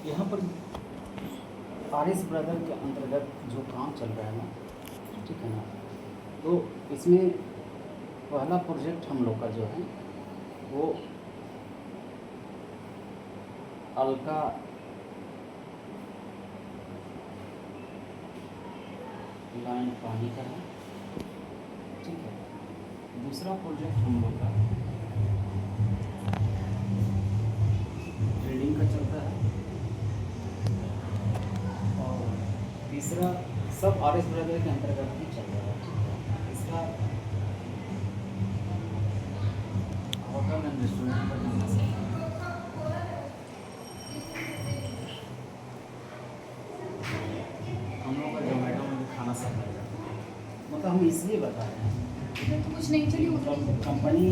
यहाँ पर RS. Brother के अंतर्गत जो काम चल रहा है ना, ठीक है ना, तो इसमें पहला प्रोजेक्ट हम लोग का जो है वो अलका लाइन पानी का है, ठीक है। दूसरा प्रोजेक्ट हम लोग का ट्रेडिंग का चलता है, और तीसरा सब आर.एस. ब्रदर के अंतर्गत ही चल रहा है, ठीक है। तीसरा होटल एंड रेस्टोरेंट का बिजनेस है। हम लोग का जोमेटो में भी खाना सब मिल जाता है। मतलब हम इसलिए बता रहे हैं इधर तो कुछ नहीं चली मतलब कंपनी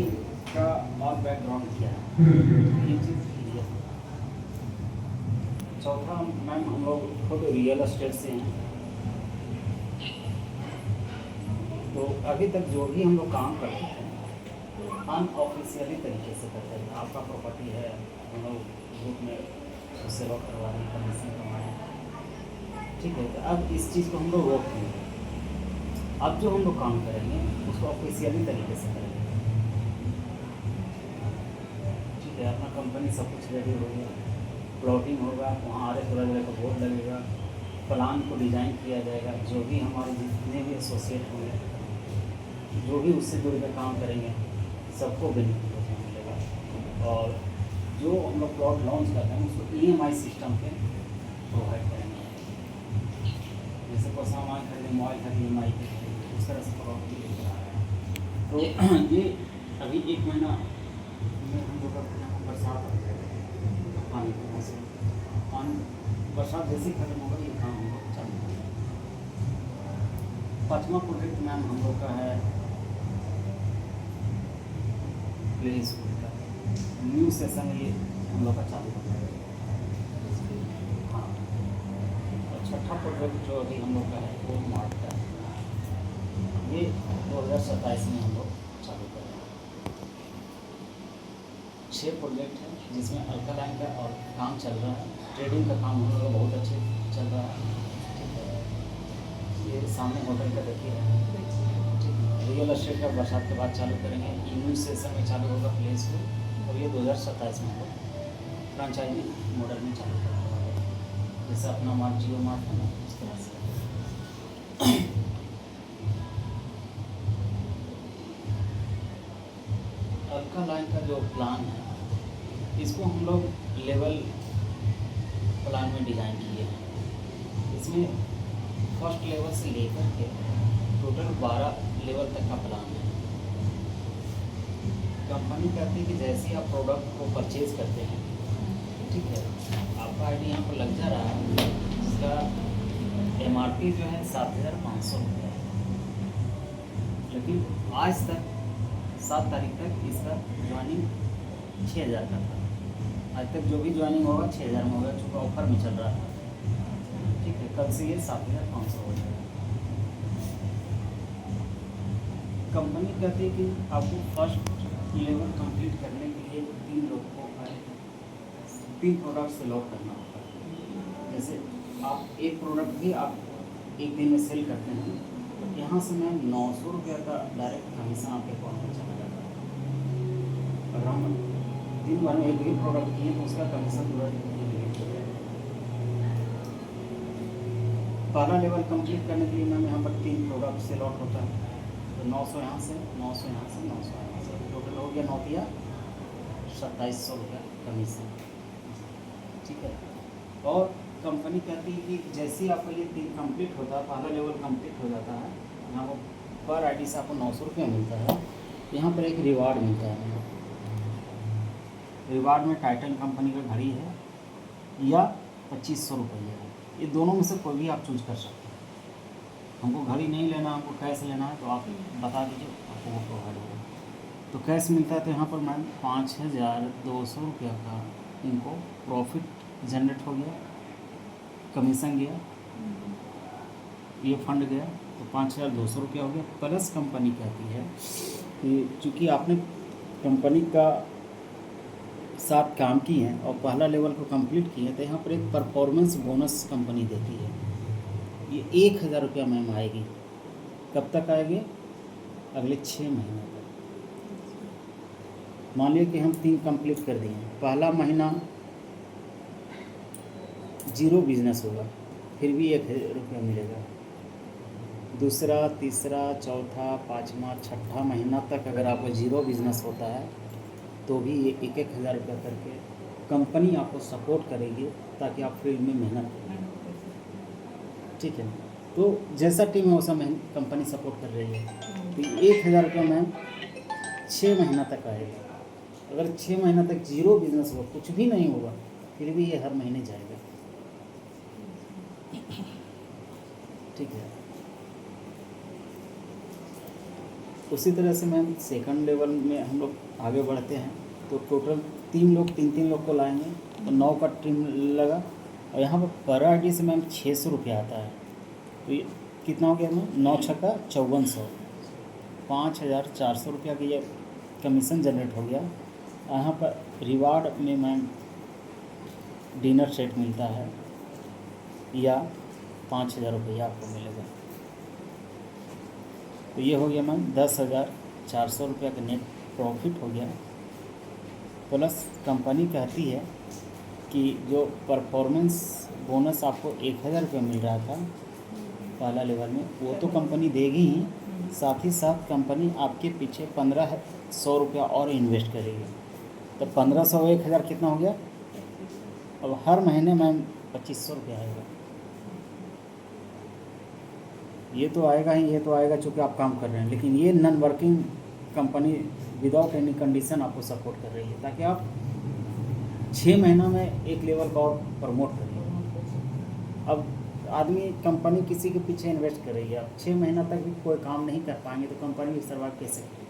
का और बैकग्राउंड क्या है, ये चीज़ क्लियर है। चौथा मैम, हम लोग खुद रियल एस्टेट से हैं, तो अभी तक जो भी हम लोग काम करते हैं अनऑफिशियली तरीके से करते हैं। आपका प्रॉपर्टी है, हम लोग ग्रुप में उससे सेवा करवा रहे हैं, कमीशन कमाएँ, ठीक है। तो अब इस चीज़ को हम लोग रोक देंगे। अब जो हम लोग काम करेंगे उसको ऑफिशियली तरीके से करेंगे, ठीक है। अपना कंपनी सब कुछ रेडी हो गया, प्लॉटिंग होगा, वहाँ आर.एस. ब्रदर का बोर्ड लगेगा, प्लान को डिज़ाइन किया जाएगा। जो भी हमारे जितने भी एसोसिएट होंगे, जो भी उससे जुड़ कर काम करेंगे, सबको बेनिफिट उसमें मिलेगा। और जो हम लोग प्लॉट लॉन्च करते हैं उसको EMI सिस्टम पे प्रोवाइड करेंगे। जैसे कोई सामान खरीदे, मोबाइल खरीदे EMI पे, उस तरह से प्रॉपर्टी लेकर आ रहे हैं। तो ये अभी 1 महीना में हम लोग का बरसात आ जाएगा, पानी की वजह से पानी बरसात जैसे ही खत्म होगा ये काम हम लोग चालू करेंगे। 5वां प्रोजेक्ट मैम हम लोग का है प्ले स्कूल का न्यू सेशन, ये हम लोग का चालू होगा। हाँ, और छठा प्रोजेक्ट जो अभी हम लोग का है वो मार्ट का है, ये 2027 में हम लोग चालू करेंगे। 6 प्रोजेक्ट हैं जिसमें अल्का लाइन का और काम चल रहा है। ट्रेडिंग का काम हम लोग का बहुत अच्छे चल रहा है, ठीक है। ये सामने होटल का देखिए, ठीक है। रियल एस्टेट का बरसात के बाद चालू करेंगे, न्यू सेशन में चालू होगा प्ले स्कूल, और ये 2027 में हम लोग फ्रेंचाइजी मॉडल में चालू करेंगे। जैसे अपना मार्ट जियो मार्ट है ना, उस तरह से। अल्का लाइन का जो प्लान है इसको हम लोग लेवल प्लान में डिज़ाइन किए हैं। इसमें फर्स्ट लेवल से लेकर के टोटल 12 लेवल तक का प्लान है। कंपनी कहती है कि जैसे ही आप प्रोडक्ट को परचेज करते हैं, ठीक है, आपका आईडी यहाँ पर लग जा रहा है, जिसका MRP जो है 7,500 रुपये है। लेकिन आज तक 7 तारीख तक इसका ज्वाइनिंग 6,000 का था। आज तक जो भी ज्वाइनिंग होगा 6,000 में होगा, चूँकि ऑफर में चल रहा है, ठीक है। कल से ये 7,500 हो जाएगा। कंपनी कहती है कि आपको फर्स्ट लेवल कंप्लीट करने के लिए 3 लोग को 3 प्रोडक्ट से लॉक करना होता है। जैसे आप एक प्रोडक्ट भी आप एक दिन में सेल करते हैं, तो यहाँ से मैं 900 रुपये का डायरेक्ट कमीशन आपके अकाउंट में चला जाता है। अगर हम दिन भर में एक भी प्रोडक्ट किए तो उसका कमीशन पूरा पहला लेवल कंप्लीट करने के लिए मैम यहाँ पर 3 प्रोडक्ट से लॉट होता है, तो 900 यहाँ से, 900 यहाँ से, 900 यहाँ से, टोटल हो गया 9 2700 रुपये कमीशन, ठीक है। और कंपनी कहती है कि जैसे ही आपका ये 3 कंप्लीट होता है, पहला लेवल कंप्लीट हो जाता है, यहाँ पर पर आईडी से आपको 900 रुपये मिलता है। यहाँ पर एक रिवार्ड मिलता है। रिवार्ड में टाइटन कंपनी का घड़ी है या 2500 रुपये है। ये दोनों में से कोई भी आप चूज कर सकते हैं। हमको घड़ी नहीं लेना, हमको कैश लेना है, तो आप बता दीजिए, आपको वो प्रोवाइड होगा। तो कैश मिलता है, तो यहाँ पर मैम 5,200 रुपये का इनको प्रॉफिट जनरेट हो गया, कमीशन गया, ये फंड गया, तो 5,200 रुपया हो गया। प्लस कंपनी कहती है कि चूँकि आपने कंपनी का साथ काम की हैं और पहला लेवल को कंप्लीट किए हैं, तो यहाँ पर एक परफॉर्मेंस बोनस कंपनी देती है। ये 1,000 रुपया मैम आएगी। कब तक आएगी? अगले 6 महीने तक। मान लिया कि हम 3 कंप्लीट कर दिए, पहला महीना 0 बिजनेस होगा, फिर भी 1,000 रुपया मिलेगा। दूसरा, तीसरा, चौथा, पाँचवा, छठा महीना तक अगर आपका 0 बिजनेस होता है तो भी ये 1,000 रुपया करके कंपनी आपको सपोर्ट करेगी ताकि आप फील्ड में मेहनत करें। ठीक है, तो जैसा टीम है वैसा कंपनी सपोर्ट कर रही है। तो 1,000 रुपया मैम 6 महीना तक आएगा। अगर 6 महीना तक 0 बिजनेस हुआ, कुछ भी नहीं होगा, फिर भी ये हर महीने जाएगा। ठीक है, उसी तरह से मैम सेकंड लेवल में हम लोग आगे बढ़ते हैं तो टोटल 3 लोग को लाएंगे तो 9 का टीम लगा। और यहाँ पर आईडी से मैम 600 रुपया आता है। तो ये कितना हो गया मैम? 9 छक्का 5400, 5,400 रुपया की ये कमीशन जनरेट हो गया। यहाँ पर रिवार्ड में मैम डिनर सेट मिलता है या 5,000 रुपया आपको मिलेगा। तो ये हो गया मैम 10,400 रुपया का नेट प्रॉफिट हो गया। प्लस कंपनी कहती है कि जो परफॉर्मेंस बोनस आपको 1,000 रुपया मिल रहा था पहला लेवल में, वो तो कंपनी देगी ही, साथ ही साथ कंपनी आपके पीछे 1,500 रुपया और इन्वेस्ट करेगी। तो 1,500 1,000 कितना हो गया? अब हर महीने मैम 2,500 रुपया आएगा। ये तो आएगा ही, ये तो आएगा चूँकि आप काम कर रहे हैं, लेकिन ये non working company without any condition आपको सपोर्ट कर रही है ताकि आप 6 महीना में एक लेवल का और प्रमोट करिए। अब आदमी कंपनी किसी के पीछे इन्वेस्ट कर रही है, अब 6 महीना तक भी कोई काम नहीं कर पाएंगे तो कंपनी सर्वाइव कैसे करेगी?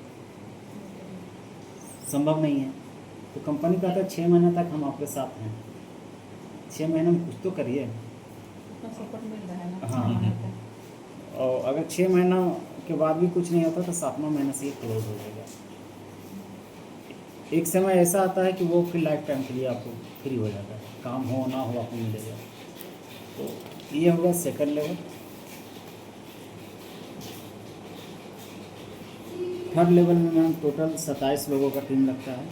संभव नहीं है। तो कंपनी कहता है 6 महीने तक हम आपके साथ हैं, 6 महीने में कुछ तो करिए। सपोर्ट मिल रहा है ना। हाँ, और अगर 6 महीना के बाद भी कुछ नहीं होता तो 7वां महीने से ये क्लोज हो जाएगा। एक समय ऐसा आता है कि वो फिर लाइफ टाइम के लिए आपको फ्री हो जाता है, काम हो ना हो आपको मिलेगा। तो ये होगा सेकंड लेवल। थर्ड लेवल में मैम टोटल 27 लोगों का टीम लगता है।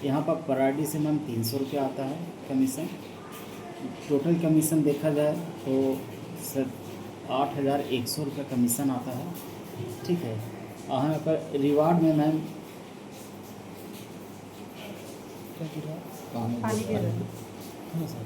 यहाँ पर आईडी से मैम 300 रुपया आता है कमीशन। टोटल कमीशन देखा जाए तो 8,100 रुपया कमीशन आता है। ठीक है, यहाँ पर रिवार्ड में मैम क्या गिरा? पानी गिर रहा है। हाँ सर।